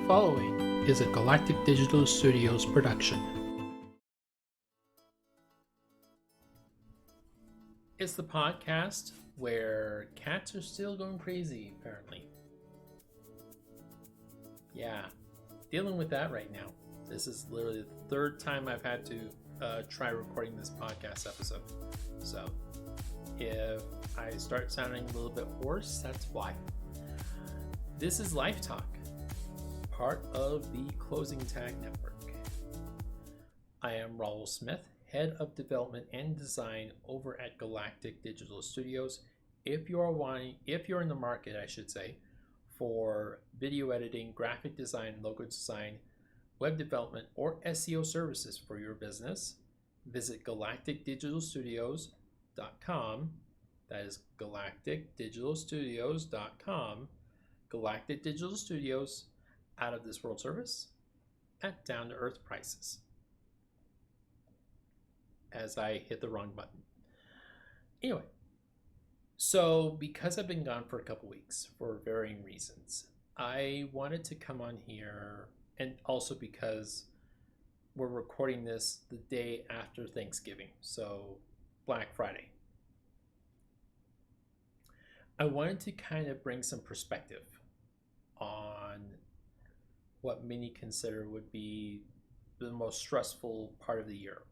following is a Galactic Digital Studios production. It's the podcast where cats are still going crazy, apparently. Yeah, dealing with that right now. This is literally the third time I've had to try recording this podcast episode. So if I start sounding a little bit hoarse, that's why. This is Life Talk, part of the Closing Tag Network. I am Raul Smith, Head of Development and Design over at Galactic Digital Studios. If you're in the market, I should say, for video editing, graphic design, logo design, web development, or SEO services for your business, visit galacticdigitalstudios.com. That is galacticdigitalstudios.com. Galactic Digital Studios, out of this world service at down-to-earth prices. As I hit the wrong button. Anyway, so because I've been gone for a couple weeks for varying reasons, I wanted to come on here, and also because we're recording this the day after Thanksgiving, so Black Friday. I wanted to kind of bring some perspective on what many consider would be the most stressful part of the year.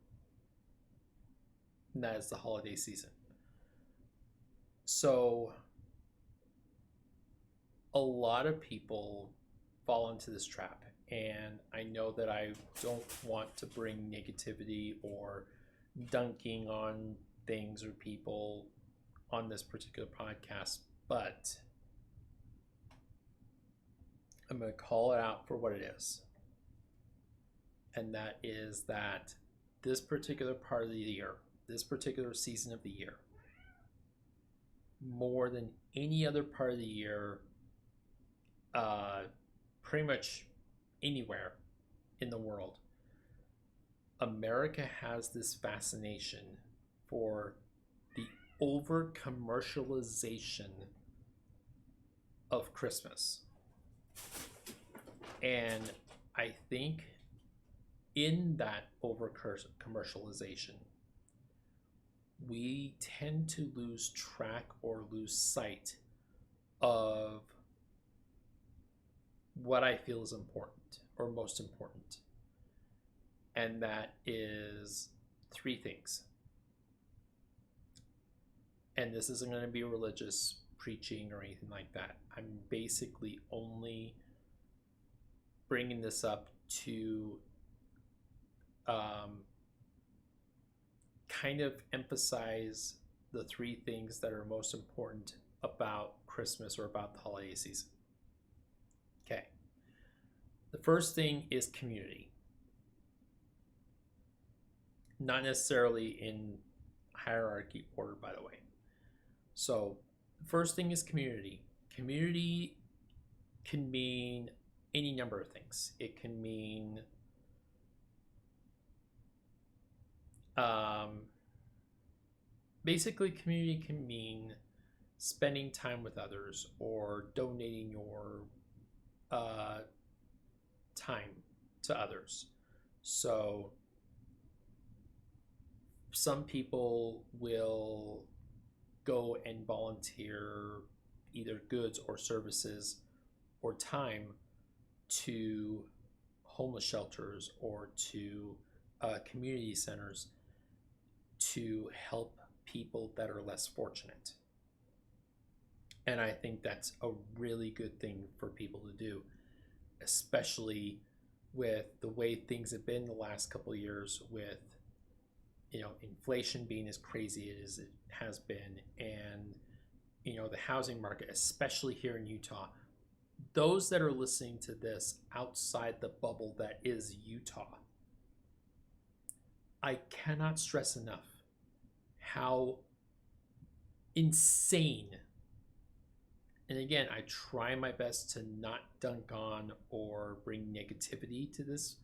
And that is the holiday season. So a lot of people fall into this trap, and I know that I don't want to bring negativity or dunking on things or people on this particular podcast, but I'm going to call it out for what it is. And that is that this particular part of the year, this particular season of the year, more than any other part of the year, pretty much anywhere in the world, America has this fascination for the over-commercialization of Christmas. And I think in that over-commercialization, we tend to lose track or lose sight of what I feel is important or most important. And that is three things. And this isn't going to be religious preaching or anything like that. I'm basically only bringing this up to kind of emphasize the three things that are most important about Christmas or about the holiday season. Okay. The first thing is community. Not necessarily in hierarchy order, by the way. So the first thing is community. Community can mean any number of things. It can mean basically community can mean spending time with others or donating your time to others. So some people will go and volunteer either goods or services or time to homeless shelters or to community centers to help people that are less fortunate. And I think that's a really good thing for people to do, especially with the way things have been the last couple of years, with inflation being as crazy as it has been, and the housing market, especially here in Utah. Those that are listening to this outside the bubble that is Utah, I cannot stress enough how insane, and again, I try my best to not dunk on or bring negativity to this,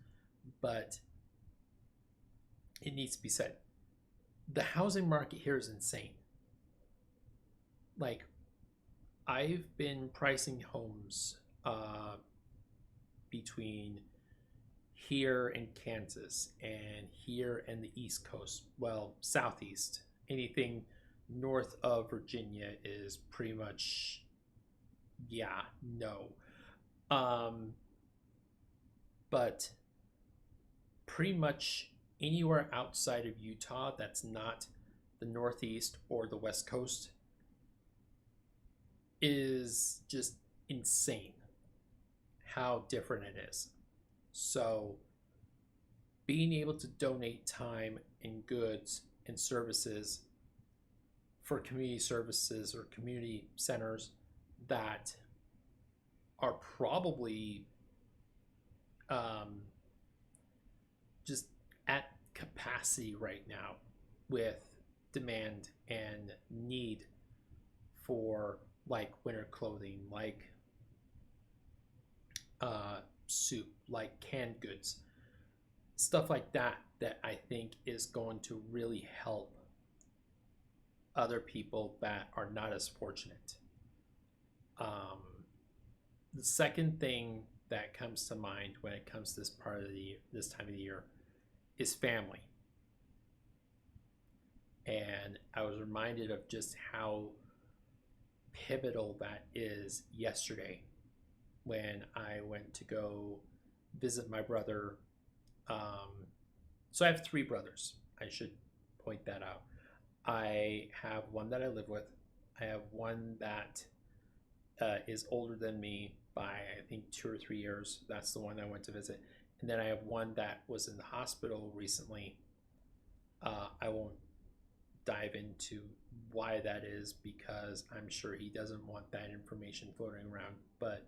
but it needs to be said. The housing market here is insane. Like, I've been pricing homes between here in Kansas and here in the East Coast, well, Southeast. Anything north of Virginia is pretty much, yeah, no. Um, but pretty much anywhere outside of Utah that's not the Northeast or the West Coast is just insane how different it is. So, being able to donate time and goods and services for community services or community centers that are probably um, just at capacity right now with demand and need for like winter clothing, like soup, like canned goods, stuff like that, that I think is going to really help other people that are not as fortunate. Um, the second thing that comes to mind when it comes to this part of the year, this time of the year, is family. And I was reminded of just how pivotal that is yesterday when I went to go visit my brother. So I have three brothers. I should point that out. I have one that I live with. I have one that is older than me by, I think, 2 or 3 years. That's the one I went to visit. And then I have one that was in the hospital recently. I won't dive into why that is because I'm sure he doesn't want that information floating around. But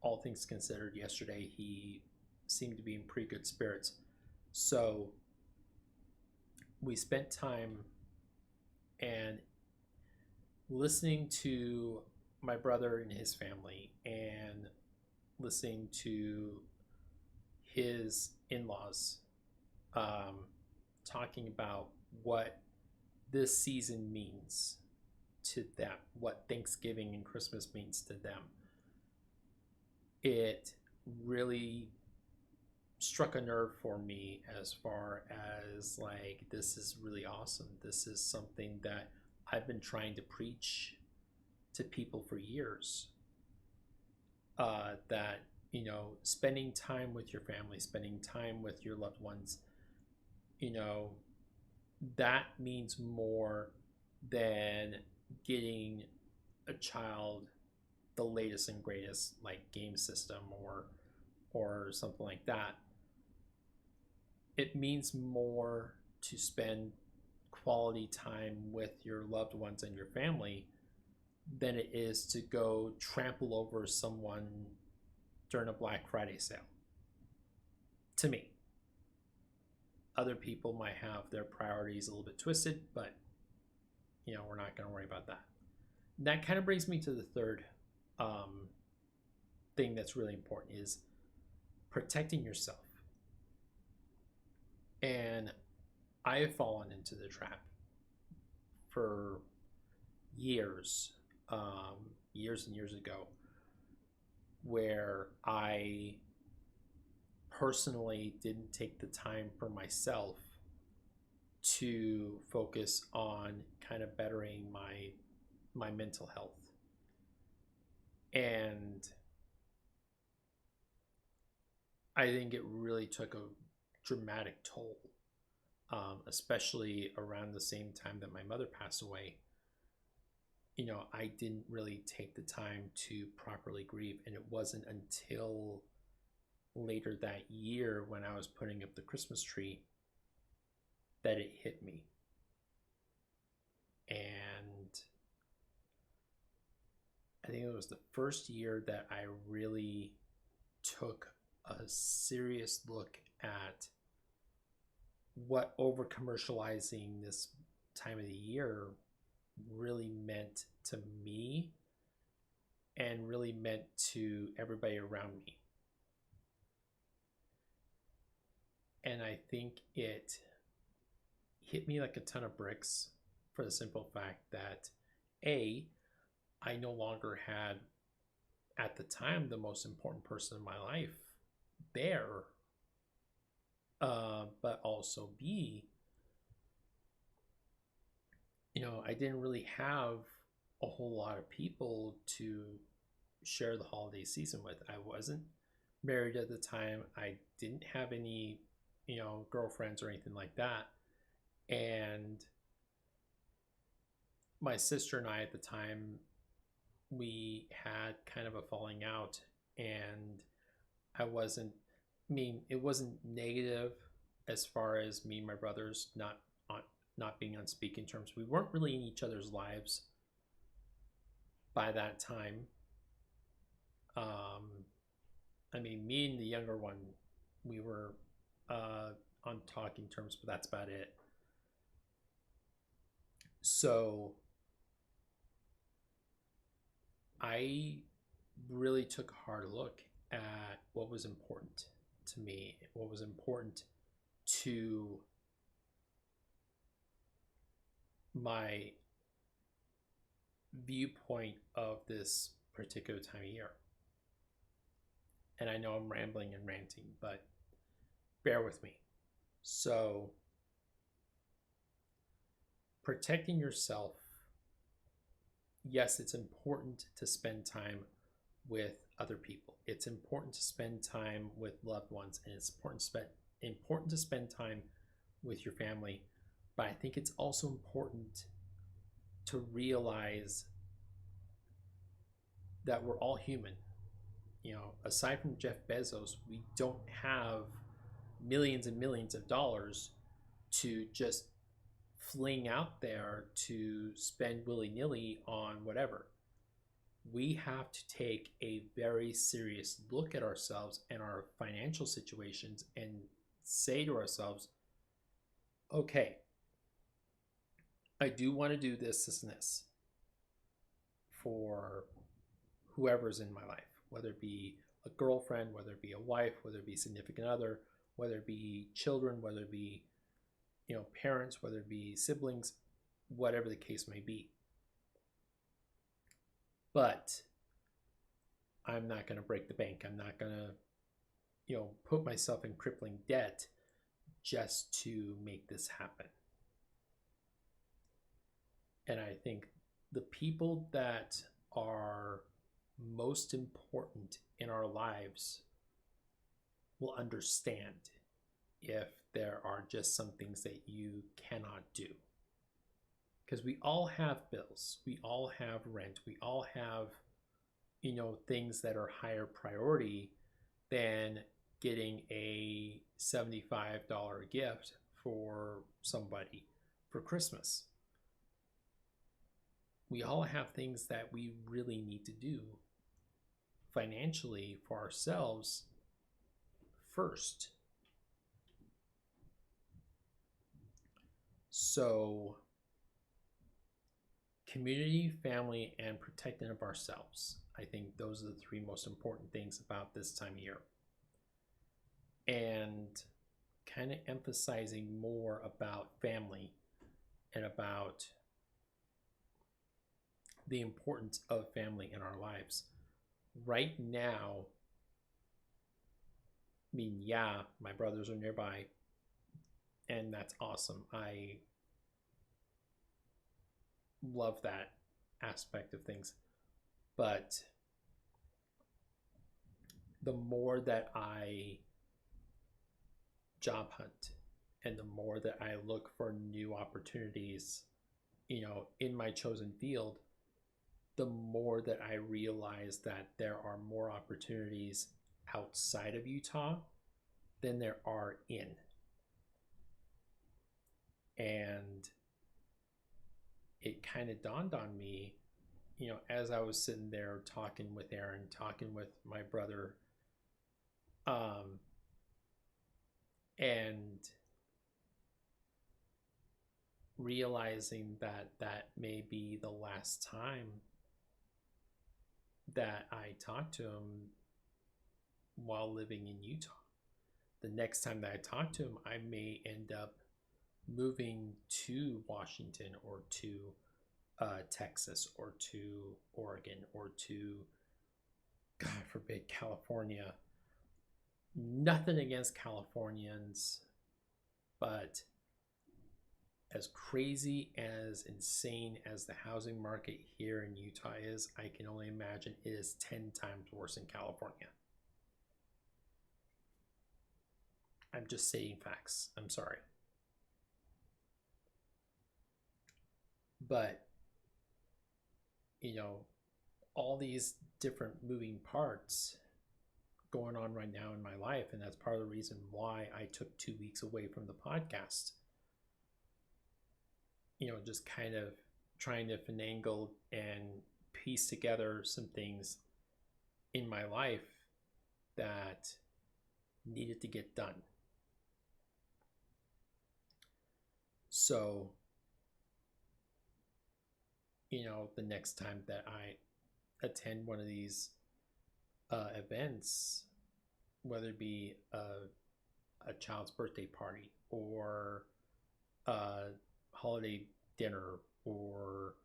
all things considered, yesterday he seemed to be in pretty good spirits. So we spent time and listening to my brother and his family and listening to his in-laws talking about what this season means to them, what Thanksgiving and Christmas means to them. It really struck a nerve for me as far as like, this is really awesome. This is something that I've been trying to preach to people for years. That, you know, spending time with your family, spending time with your loved ones, you know, that means more than getting a child the latest and greatest like game system or something like that. It means more to spend quality time with your loved ones and your family than it is to go trample over someone during a Black Friday sale. To me, other people might have their priorities a little bit twisted, but you know, we're not going to worry about that. And that kind of brings me to the third thing that's really important, is protecting yourself. And I have fallen into the trap for years, years and years ago, where I personally didn't take the time for myself to focus on kind of bettering my mental health. And I think it really took a dramatic toll, especially around the same time that my mother passed away. You know, I didn't really take the time to properly grieve, and it wasn't until later that year when I was putting up the Christmas tree that it hit me. And I think it was the first year that I really took a serious look at what over commercializing this time of the year really meant to me and really meant to everybody around me. And I think it hit me like a ton of bricks for the simple fact that I no longer had at the time the most important person in my life there, but also B, I didn't really have a whole lot of people to share the holiday season with. I wasn't married at the time. I didn't have any, girlfriends or anything like that. And my sister and I at the time, we had kind of a falling out, and I wasn't, it wasn't negative as far as me and my brothers on not being on speaking terms. We weren't really in each other's lives by that time. Me and the younger one, we were on talking terms, but that's about it. So I really took a hard look at what was important to me, what was important to my viewpoint of this particular time of year. And I know I'm rambling and ranting, but bear with me. So, protecting yourself, yes, it's important to spend time with other people. It's important to spend time with loved ones, and it's important to spend time with your family. But I think it's also important to realize that we're all human. Aside from Jeff Bezos, we don't have millions and millions of dollars to just fling out there to spend willy-nilly on whatever. We have to take a very serious look at ourselves and our financial situations and say to ourselves, okay, I do want to do this and this for whoever's in my life, whether it be a girlfriend, whether it be a wife, whether it be a significant other, whether it be children, whether it be parents, whether it be siblings, whatever the case may be. But I'm not going to break the bank. I'm not going to put myself in crippling debt just to make this happen. And I think the people that are most important in our lives will understand if there are just some things that you cannot do. Because we all have bills, we all have rent, we all have, things that are higher priority than getting a $75 gift for somebody for Christmas. We all have things that we really need to do financially for ourselves first. So, community, family, and protecting of ourselves. I think those are the three most important things about this time of year. And kind of emphasizing more about family and about the importance of family in our lives. Right now, yeah, my brothers are nearby, and that's awesome. I love that aspect of things. But the more that I job hunt and the more that I look for new opportunities, in my chosen field, the more that I realize that there are more opportunities outside of Utah than there are in. And it kind of dawned on me, as I was sitting there talking with Aaron, talking with my brother, and realizing that that may be the last time that I talk to him while living in Utah. The next time that I talk to him, I may end up moving to Washington or to Texas or to Oregon or to God forbid, California. Nothing against Californians, but as crazy, as insane as the housing market here in Utah is, I can only imagine it is 10 times worse in California. I'm just stating facts. I'm sorry. But, you know, all these different moving parts going on right now in my life, and that's part of the reason why I took 2 weeks away from the podcast. Just kind of trying to finagle and piece together some things in my life that needed to get done. So, the next time that I attend one of these events, whether it be a child's birthday party or a holiday dinner or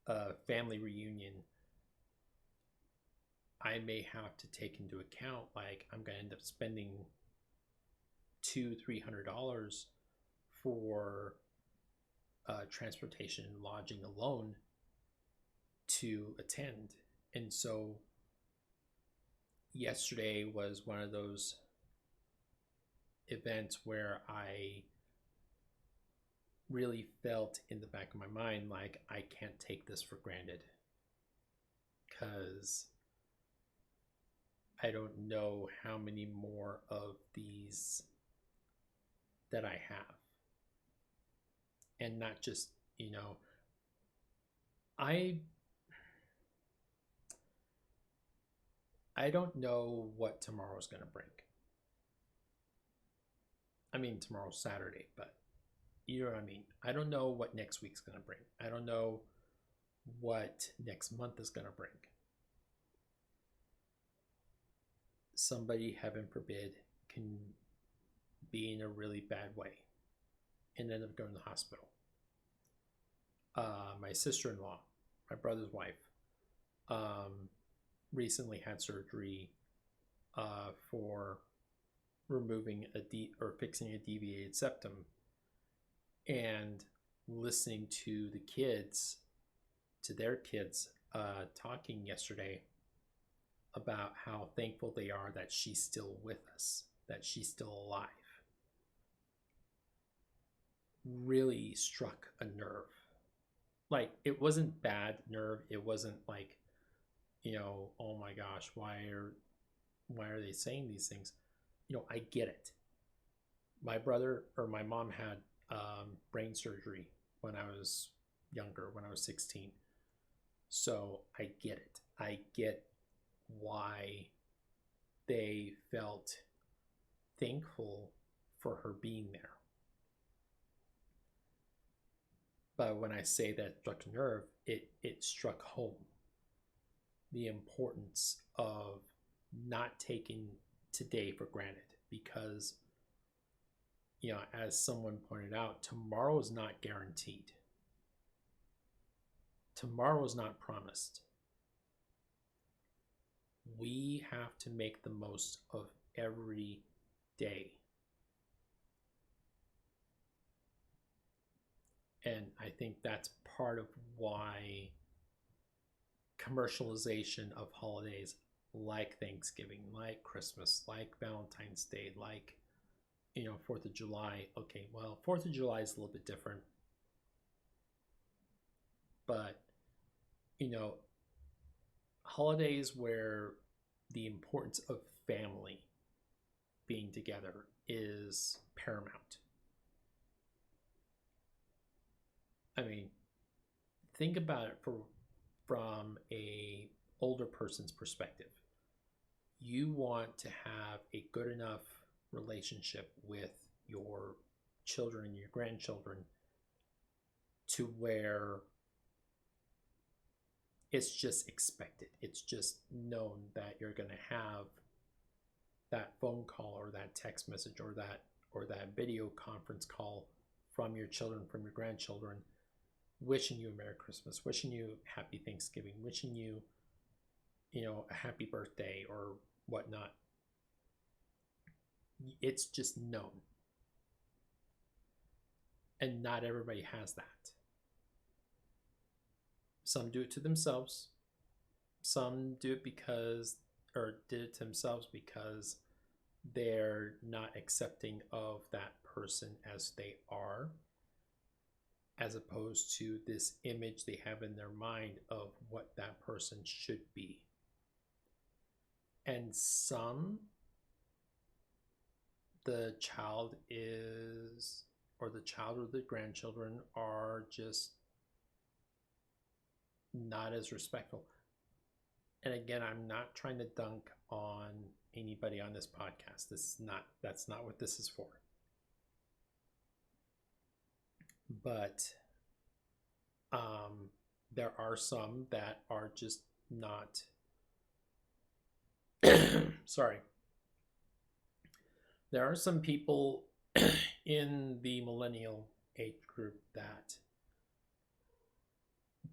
a family reunion, I may have to take into account, like, I'm going to end up spending $200-$300 for transportation and lodging alone to attend. And so yesterday was one of those events where I really felt in the back of my mind like I can't take this for granted, because I don't know how many more of these that I have. And not just, I don't know what tomorrow's going to bring. I mean, tomorrow's Saturday, but you know what I mean? I don't know what next week's going to bring. I don't know what next month is going to bring. Somebody, heaven forbid, can be in a really bad way and end up going to the hospital. My sister-in-law, my brother's wife, recently had surgery for removing or fixing a deviated septum, and listening to their kids talking yesterday about how thankful they are that she's still with us, that she's still alive, really struck a nerve. Like, it wasn't bad nerve. It wasn't like, oh my gosh, why are they saying these things? I get it. My mom had brain surgery when I was younger, when I was 16. So I get it. I get why they felt thankful for her being there. But when I say that struck a nerve, it struck home. The importance of not taking today for granted, because, as someone pointed out, tomorrow is not guaranteed. Tomorrow is not promised. We have to make the most of every day. And I think that's part of why commercialization of holidays like Thanksgiving, like Christmas, like Valentine's Day, like, 4th of July. Okay, well, 4th of July is a little bit different. But, holidays where the importance of family being together is paramount. I mean, think about it from a older person's perspective. You want to have a good enough relationship with your children and your grandchildren to where it's just expected. It's just known that you're going to have that phone call or that text message or that video conference call from your children, from your grandchildren, wishing you a Merry Christmas, wishing you Happy Thanksgiving, wishing you a happy birthday or whatnot. It's just known. And not everybody has that. Some do it to themselves. Some do it did it to themselves because they're not accepting of that person as they are, as opposed to this image they have in their mind of what that person should be. And some, the child or the grandchildren are just not as respectful. And again, I'm not trying to dunk on anybody on this podcast. That's not what this is for. But there are some that are just not sorry. There are some people in the millennial age group that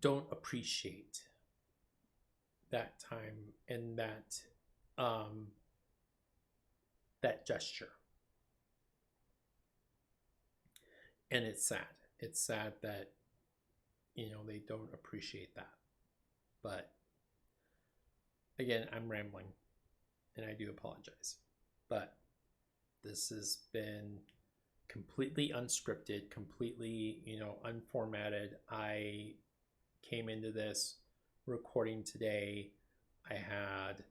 don't appreciate that time and that gesture. And it's sad. It's sad that they don't appreciate that. But again, I'm rambling and I do apologize. But this has been completely unscripted, completely, unformatted. I came into this recording today. I had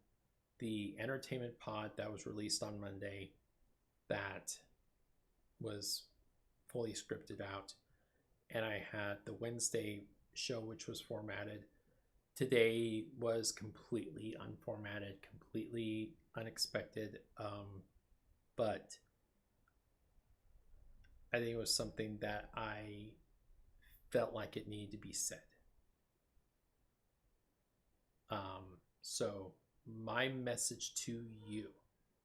the entertainment pod that was released on Monday that was fully scripted out, and I had the Wednesday show, which was formatted. Today was completely unformatted, completely unexpected, but I think it was something that I felt like it needed to be said. So my message to you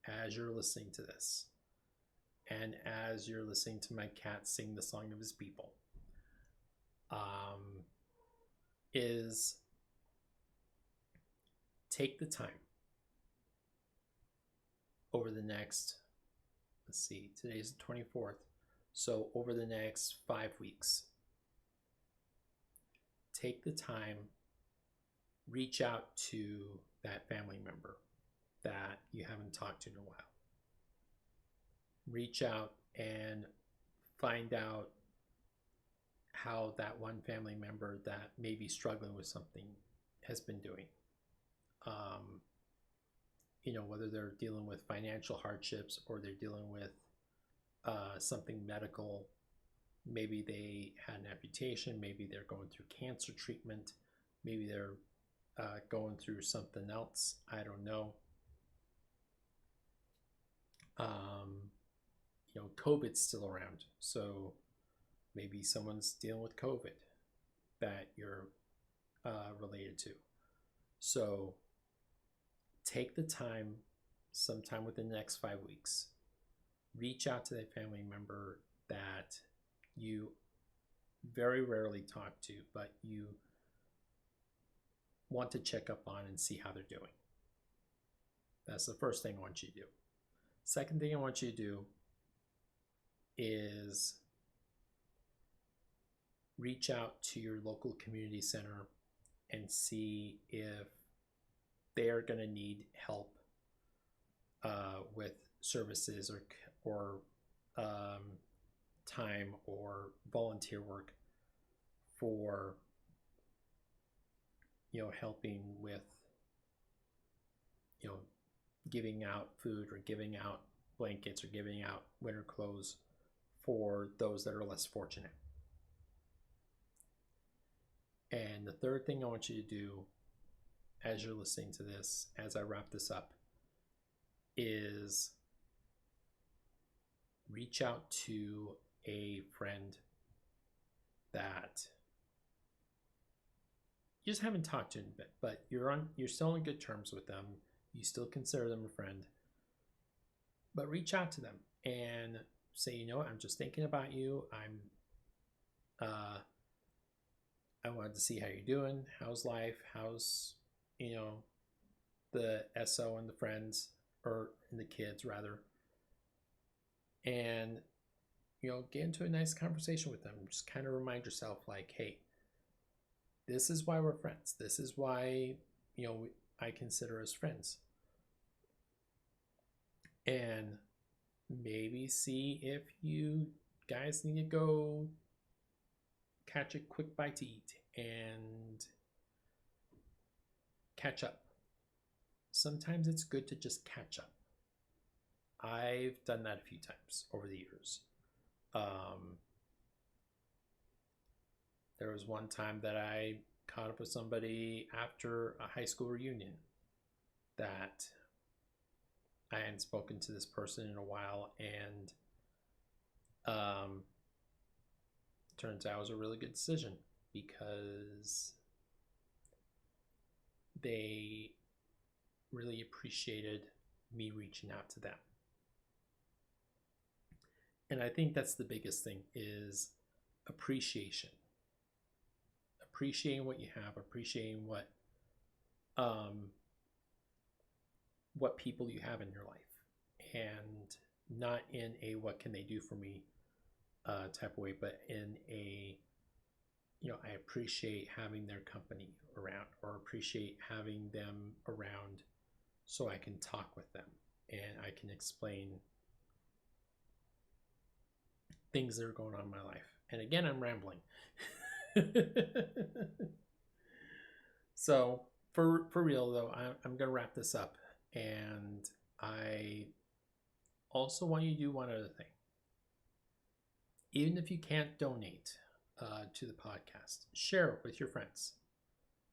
as you're listening to this, and as you're listening to my cat sing the song of his people, is take the time over the next, let's see, today's the 24th. So over the next 5 weeks, take the time, reach out to that family member that you haven't talked to in a while. Reach out and find out how that one family member that may be struggling with something has been doing. Whether they're dealing with financial hardships or they're dealing with something medical. Maybe they had an amputation, maybe they're going through cancer treatment, maybe they're going through something else. I don't know. COVID's still around, so maybe someone's dealing with COVID that you're related to. So take the time, sometime within the next 5 weeks, reach out to that family member that you very rarely talk to, but you want to check up on and see how they're doing. That's the first thing I want you to do. Second thing I want you to do is reach out to your local community center and see if they are going to need help with services or time or volunteer work for helping with giving out food or giving out blankets or giving out winter clothes for those that are less fortunate. And the third thing I want you to do as you're listening to this, as I wrap this up, is reach out to a friend that you just haven't talked to in a bit, but you're still on good terms with them. You still consider them a friend. But reach out to them and say, I'm just thinking about you. I wanted to see how you're doing. How's life? How's, the SO and the friends, or the kids rather, and get into a nice conversation with them. Just kind of remind yourself, like, hey, this is why we're friends. This is why I consider us friends, and maybe see if you guys need to go catch a quick bite to eat and catch up. Sometimes it's good to just catch up. I've done that a few times over the years. There was one time that I caught up with somebody after a high school reunion that I hadn't spoken to this person in a while, and turns out it was a really good decision because they really appreciated me reaching out to them. And I think that's the biggest thing, is appreciation. Appreciating what you have, appreciating what people you have in your life, and not in a what can they do for me type of way, but in a I appreciate having their company around, or appreciate having them around so I can talk with them and I can explain things that are going on in my life. And again, I'm rambling. So for real though, I'm gonna wrap this up, and I also want you to do one other thing. Even if you can't donate to the podcast, share it with your friends.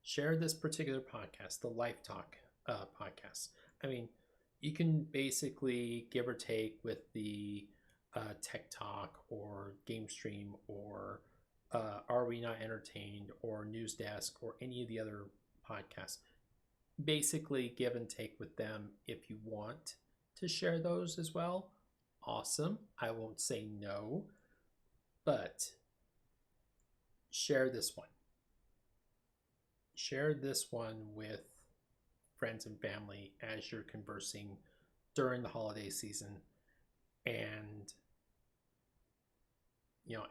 Share this particular podcast, the Life Talk podcast. I mean, you can basically give or take with the Tech Talk or Game Stream or Are We Not Entertained or News Desk or any of the other podcasts. Basically give and take with them. If you want to share those as well, awesome. I won't say no, but share this one. Share this one with friends and family as you're conversing during the holiday season, and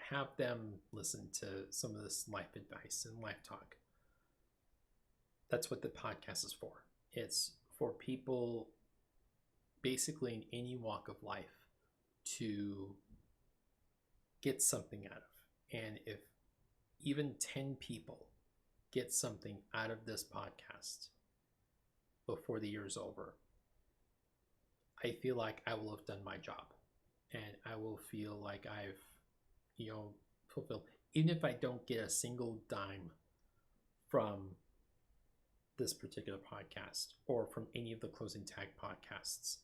have them listen to some of this life advice and life talk. That's what the podcast is for. It's for people basically in any walk of life to get something out of. And if even 10 people get something out of this podcast before the year's over, I feel like I will have done my job, and I will feel like I've fulfilled. Even if I don't get a single dime from this particular podcast or from any of the Closing Tag podcasts,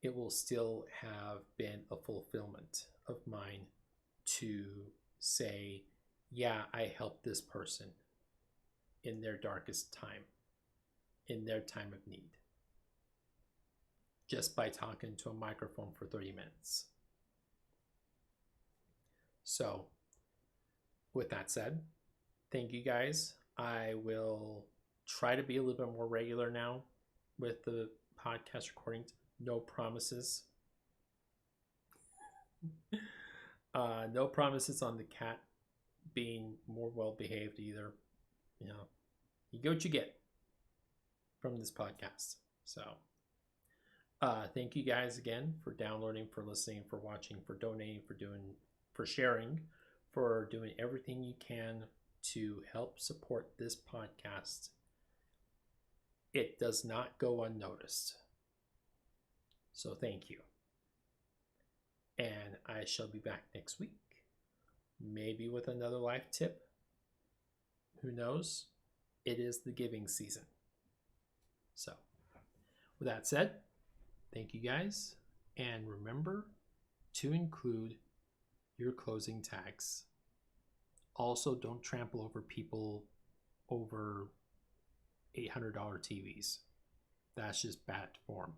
it will still have been a fulfillment of mine to say, yeah, I helped this person in their darkest time, in their time of need, just by talking to a microphone for 30 minutes. So, with that said, thank you guys. I will try to be a little bit more regular now with the podcast recordings. No promises. No promises on the cat being more well behaved either. You get what you get from this podcast. So thank you guys again for downloading, for listening, for watching, for donating, for sharing, for doing everything you can to help support this podcast. It does not go unnoticed. So thank you. And I shall be back next week, maybe with another life tip. Who knows? It is the giving season. So, with that said, thank you guys. And remember to include your closing tags. Also, don't trample over people over $800 TVs. That's just bad form.